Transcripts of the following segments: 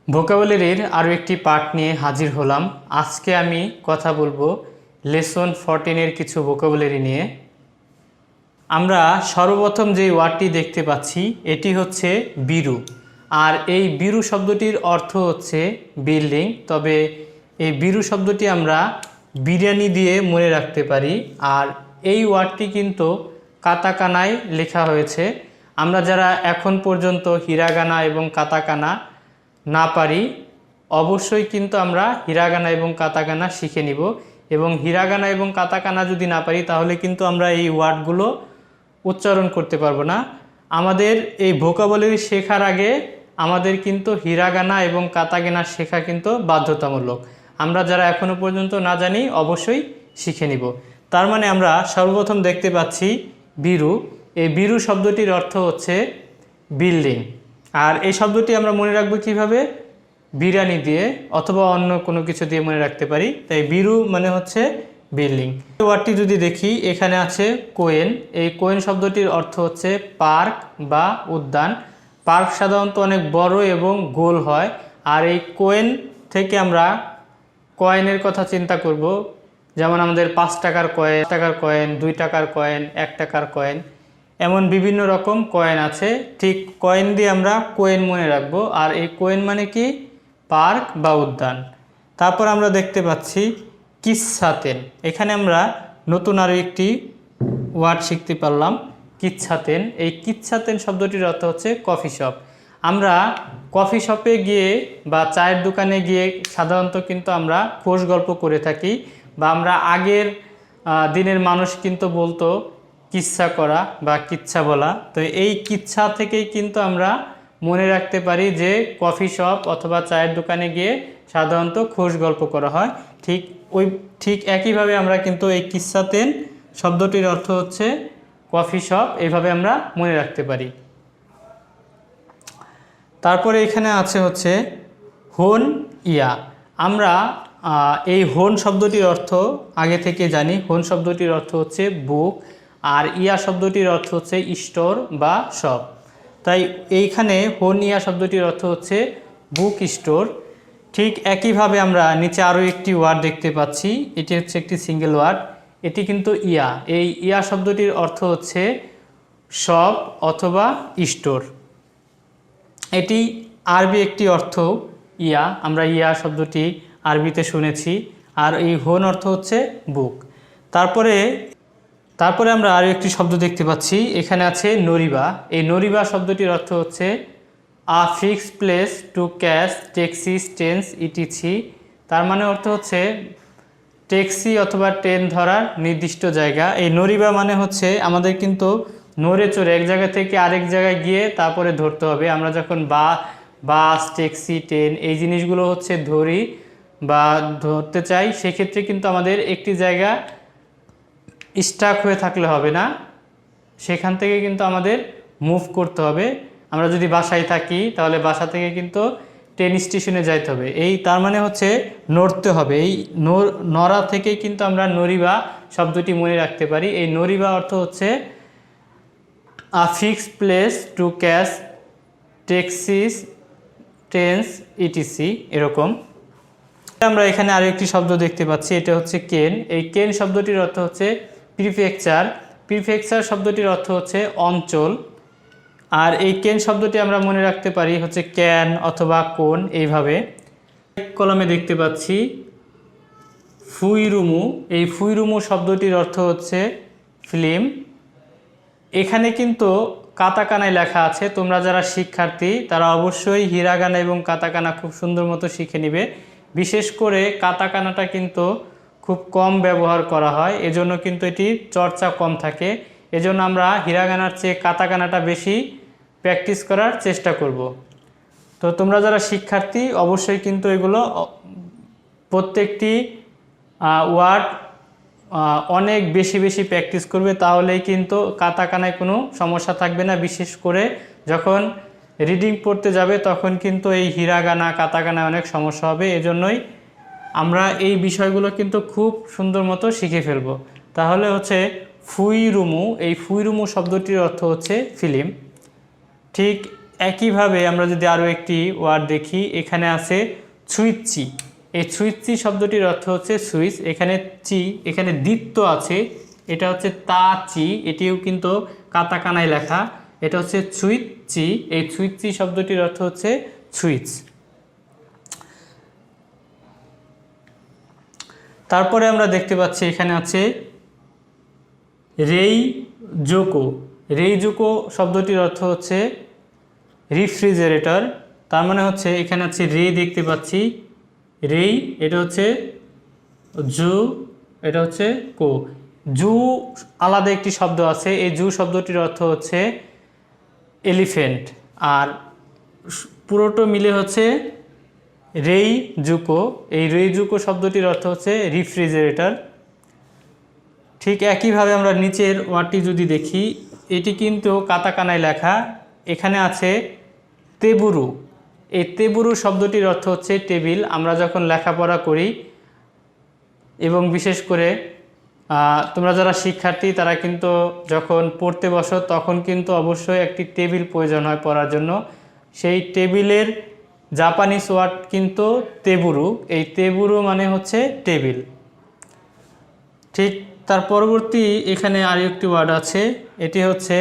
ভোকাবুলারির আরও একটি পার্ট নিয়ে হাজির হলাম। আজকে আমি কথা বলবো লেসন 14 এর কিছু ভোকাবুলারি নিয়ে। আমরা সর্বপ্রথম যে ওয়ার্ডটি দেখতে পাচ্ছি এটি হচ্ছে বিরু। আর এই বিরু শব্দটির অর্থ হচ্ছে বিল্ডিং। তবে এই বিরু শব্দটি আমরা বিরিয়ানি দিয়ে মনে রাখতে পারি। আর এই ওয়ার্ডটি কিন্তু কাতাকানায় লেখা হয়েছে। আমরা যারা এখন পর্যন্ত হিরাগানা এবং কাতাকানা না পারি, অবশ্যই কিন্তু আমরা হিরাগানা এবং কাতাকানা শিখে নিব। এবং হিরাগানা এবং কাতাকানা যদি না পারি তাহলে কিন্তু আমরা এই ওয়ার্ডগুলো উচ্চারণ করতে পারবো না। আমাদের এই ভোকাবুলারি শেখার আগে আমাদের কিন্তু হিরাগানা এবং কাতাকানা শেখা কিন্তু বাধ্যতামূলক। আমরা যারা এখনও পর্যন্ত না জানি অবশ্যই শিখে নিব। তার মানে আমরা সর্বপ্রথম দেখতে পাচ্ছি বিরু। এই বিরু শব্দটির অর্থ হচ্ছে বিল্ডিং। আর এই শব্দটি আমরা মনে রাখবো কিভাবে? বিরিয়ানি দিয়ে অথবা অন্য কোনো কিছু দিয়ে মনে রাখতে পারি। তাই বিরু মানে হচ্ছে বিল্ডিং। ওয়ার্ডটি যদি দেখি, এখানে আছে কোয়েন। এই কোয়েন শব্দটির অর্থ হচ্ছে পার্ক বা উদ্যান। পার্ক সাধারণত অনেক বড় এবং গোল হয়। আর এই কোয়েন থেকে আমরা কয়েনের কথা চিন্তা করব। যেমন আমাদের 5 টাকার কয়েন, 2 টাকার কয়েন, 1 টাকার কয়েন, এমন বিভিন্ন রকম কয়েন আছে। ঠিক কয়েন দিয়ে আমরা কোয়েন মনে রাখবো। আর এই কোয়েন মানে কি? পার্ক বা উদ্যান। তারপর আমরা দেখতে পাচ্ছি কিচ্ছাতেন। এখানে আমরা নতুন আরও একটি ওয়ার্ড শিখতে পারলাম, কিচ্ছাতেন। এই কিচ্ছাতেন শব্দটির অর্থ হচ্ছে কফি শপ। আমরা কফি শপে গিয়ে বা চায়ের দোকানে গিয়ে সাধারণত কিন্তু আমরা খোশ গল্প করে থাকি, বা আমরা আগের দিনের মানুষ কিন্তু বলতো কিচ্ছা করা বা কিচ্ছা বলা। তো এই কিচ্ছা থেকেই কিন্তু আমরা মনে রাখতে পারি যে কফি শপ অথবা চায়ের দোকানে গিয়ে সাধারণত খোশ গল্প করা হয়। ঠিক একইভাবে আমরা কিন্তু এই কিচ্ছাতেন শব্দটির অর্থ হচ্ছে কফি শপ, এইভাবে আমরা মনে রাখতে পারি। তারপরে এখানে আছে হচ্ছে হোন ইয়া। আমরা এই হোন শব্দটির অর্থ আগে থেকে জানি। হোন শব্দটির অর্থ হচ্ছে বুক, আর ইয়া শব্দটির অর্থ হচ্ছে স্টোর বা শপ। তাই এইখানে হোন ইয়া শব্দটির অর্থ হচ্ছে বুক স্টোর। ঠিক একইভাবে আমরা নিচে আরও একটি ওয়ার্ড দেখতে পাচ্ছি। এটি হচ্ছে একটি সিঙ্গেল ওয়ার্ড। এটি কিন্তু ইয়া। এই ইয়া শব্দটির অর্থ হচ্ছে শপ অথবা স্টোর। এটি আরবি একটি অর্থ ইয়া। আমরা ইয়া শব্দটি আরবিতে শুনেছি। আর এই হোন অর্থ হচ্ছে বুক। তারপরে আমরা আরও একটি শব্দ দেখতে পাচ্ছি। এখানে আছে নরিবা। এই নরিবা শব্দটির অর্থ হচ্ছে a fix place to catch taxi, trains etc. তার মানে অর্থ হচ্ছে ট্যাক্সি অথবা ট্রেন ধরার নির্দিষ্ট জায়গা। এই নরিবা মানে হচ্ছে আমাদের কিন্তু নড়ে চড়ে এক জায়গা থেকে আরেক জায়গায় গিয়ে তারপরে ধরতে হবে। আমরা যখন বাস, ট্যাক্সি, ট্রেন এই জিনিসগুলো হচ্ছে ধরি বা ধরতে চাই, সেক্ষেত্রে কিন্তু আমাদের একটি জায়গা স্টাক হয়ে থাকলে হবে না, সেখান থেকে কিন্তু আমাদের মুভ করতে হবে। আমরা যদি বাসায় থাকি তাহলে বাসা থেকে কিন্তু ট্রেন স্টেশনে যাইতে হবে। তার মানে হচ্ছে নড়তে হবে। এই নড়া থেকেই কিন্তু আমরা নরিবা শব্দটি মনে রাখতে পারি। এই নরিবা অর্থ হচ্ছে a fix place to catch taxis, trains etc, এরকম। আমরা এখানে আরও একটি শব্দ দেখতে পাচ্ছি। এটা হচ্ছে কেন। এই কেন শব্দটির অর্থ হচ্ছে প্রিফেকচার। প্রিফেকচার শব্দটির অর্থ হচ্ছে অঞ্চল। আর এই কেন শব্দটি আমরা মনে রাখতে পারি হচ্ছে ক্যান অথবা কোন, এইভাবে। কলমে দেখতে পাচ্ছি ফুইরুমু। এই ফুইরুমু শব্দটির অর্থ হচ্ছে ফিল্ম। এখানে কিন্তু কাতাকানায় লেখা আছে। তোমরা যারা শিক্ষার্থী তারা অবশ্যই হিরাগানা এবং কাতাকানা খুব সুন্দর মতো শিখে নিবে। বিশেষ করে কাতাকানাটা কিন্তু খুব কম ব্যবহার করা হয়, এজন্য কিন্তু এটির চর্চা কম থাকে। এজন্য আমরা হিরাগানার চেয়ে কাতাকানাটা বেশি প্র্যাকটিস করার চেষ্টা করব। তো তোমরা যারা শিক্ষার্থী অবশ্যই কিন্তু এগুলো প্রত্যেকটি ওয়ার্ড অনেক বেশি বেশি প্র্যাকটিস করবে, তাহলেই কিন্তু কাতাকানায় কোনো সমস্যা থাকবে না। বিশেষ করে যখন রিডিং পড়তে যাবে তখন কিন্তু এই হিরাগানা কাতাকানায় অনেক সমস্যা হবে। এজন্যই আমরা এই বিষয়গুলো কিন্তু খুব সুন্দর মতো শিখে ফেলব। তাহলে হচ্ছে ফুইরুমু। এই ফুইরুমু শব্দটির অর্থ হচ্ছে ফিল্ম। ঠিক একইভাবে আমরা যদি আরও একটি ওয়ার্ড দেখি, এখানে আছে ছুঁইচি। এই ছুঁইচি শব্দটির অর্থ হচ্ছে সুইচ। এখানে চি, এখানে দ্বিত্ব আছে, এটা হচ্ছে তা চি, এটিও কিন্তু কাতাকানায় লেখা। এটা হচ্ছে ছুঁইচি। এই ছুঁইচি শব্দটির অর্থ হচ্ছে সুইচ। তারপরে আমরা দেখতে পাচ্ছি এখানে আছে রেই জোকো। রেই জোকো শব্দটির অর্থ হচ্ছে রেফ্রিজারেটর। তার মানে হচ্ছে এখানে আছে রে দেখতে পাচ্ছি, রেই, এটা হচ্ছে জু, এটা হচ্ছে কো। জু আলাদা একটি শব্দ আছে, এই জু শব্দটির অর্থ হচ্ছে এলিফ্যান্ট, আর পুরোটো মিলে হচ্ছে রেই জুকো। এই রেই জুকো শব্দটির অর্থ হচ্ছে রেফ্রিজারেটর। ঠিক একইভাবে আমরা নিচের ওয়ার্ডটি যদি দেখি, এটি কিন্তু কাতাকানায় লেখা। এখানে আছে তেবুরু। এই তেবুরু শব্দটির অর্থ হচ্ছে টেবিল। আমরা যখন লেখাপড়া করি এবং বিশেষ করে তোমরা যারা শিক্ষার্থী তারা কিন্তু যখন পড়তে বসো তখন কিন্তু অবশ্যই একটি টেবিল প্রয়োজন হয় পড়ার জন্য। সেই টেবিলের জাপানিজ ওয়ার্ড কিন্তু তেবুরু। এই তেবুরু মানে হচ্ছে টেবিল। ঠিক তার পরবর্তী এখানে আরেকটি ওয়ার্ড আছে, এটি হচ্ছে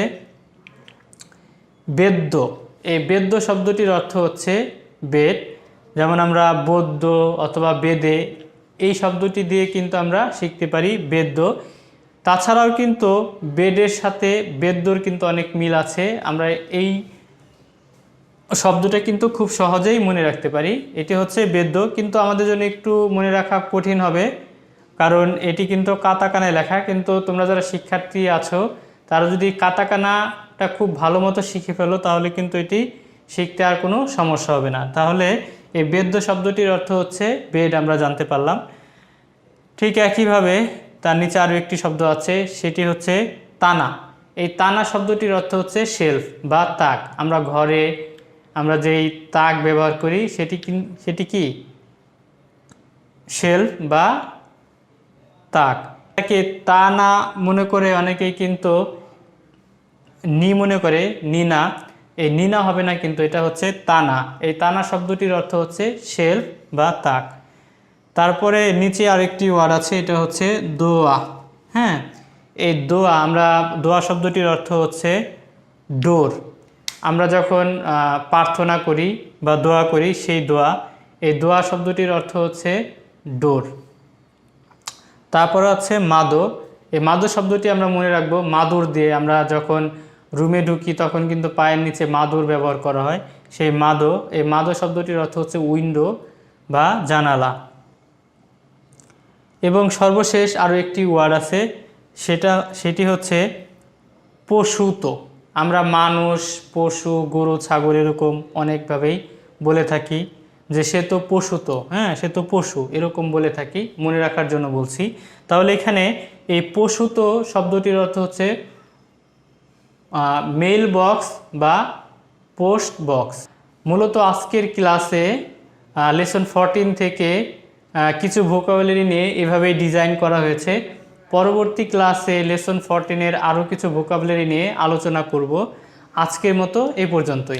বেদ্য। এই বেদ্য শব্দটির অর্থ হচ্ছে বেদ। যেমন আমরা বৌদ্ধ অথবা বেদে, এই শব্দটি দিয়ে কিন্তু আমরা শিখতে পারি বেদ্য। তাছাড়াও কিন্তু বেদের সাথে বেদ্যর কিন্তু অনেক মিল আছে। আমরা এই শব্দটা কিন্তু খুব সহজেই মনে রাখতে পারি। এটি হচ্ছে বেদ্য, কিন্তু আমাদের জন্য একটু মনে রাখা কঠিন হবে, কারণ এটি কিন্তু কাতাকানায় লেখা। কিন্তু তোমরা যারা শিক্ষার্থী আছো তারা যদি কাতাকানাটা খুব ভালো মতো শিখে ফেলো তাহলে কিন্তু এটি শিখতে আর কোনো সমস্যা হবে না। তাহলে এই বেদ্য শব্দটির অর্থ হচ্ছে বেদ, আমরা জানতে পারলাম। ঠিক একইভাবে তার নিচে আরও একটি শব্দ আছে, সেটি হচ্ছে তানা। এই তানা শব্দটির অর্থ হচ্ছে শেলফ বা তাক। আমরা ঘরে আমরা যেই তাক ব্যবহার করি সেটি কি শেলফ বা তাক। এটাকে তা না মনে করে অনেকেই কিন্তু নি মনে করে, নিনা। এই নিনা হবে না, কিন্তু এটা হচ্ছে তানা। এই তানা শব্দটির অর্থ হচ্ছে শেলফ বা তাক। তারপরে নিচে আরেকটি ওয়ার্ড আছে, এটা হচ্ছে দোয়া। হ্যাঁ, এই দোয়া, আমরা দোয়া শব্দটির অর্থ হচ্ছে ডোর। আমরা যখন প্রার্থনা করি বা দোয়া করি সেই দোয়া, এই দোয়া শব্দটির অর্থ হচ্ছে ডোর। তারপরে আছে মাদো। এই মাদো শব্দটি আমরা মনে রাখবো মাদুর দিয়ে। আমরা যখন রুমে ঢুকি তখন কিন্তু পায়ের নিচে মাদুর ব্যবহার করা হয়, সেই মাদো। এই মাদো শব্দটির অর্থ হচ্ছে উইন্ডো বা জানালা। এবং সর্বশেষ আরও একটি ওয়ার্ড আছে, সেটি হচ্ছে পশুত। আমরা মানুষ, পশু, গরু, ছাগল এরকম অনেকভাবেই বলে থাকি যে সে তো পশুত, হ্যাঁ সে তো পশু, এরকম বলে থাকি, মনে রাখার জন্য বলছি। তাহলে এখানে এই পশুত শব্দটির অর্থ হচ্ছে মেইল বক্স বা পোস্ট বক্স। মূলত আজকের ক্লাসে লেসন 14 থেকে কিছু ভোকাবুলারি নিয়ে এভাবেই ডিজাইন করা হয়েছে। পরবর্তী ক্লাসে লেসন 14-এর আরও কিছু ভোকাবুলারি নিয়ে আলোচনা করব। আজকের মতো এ পর্যন্তই।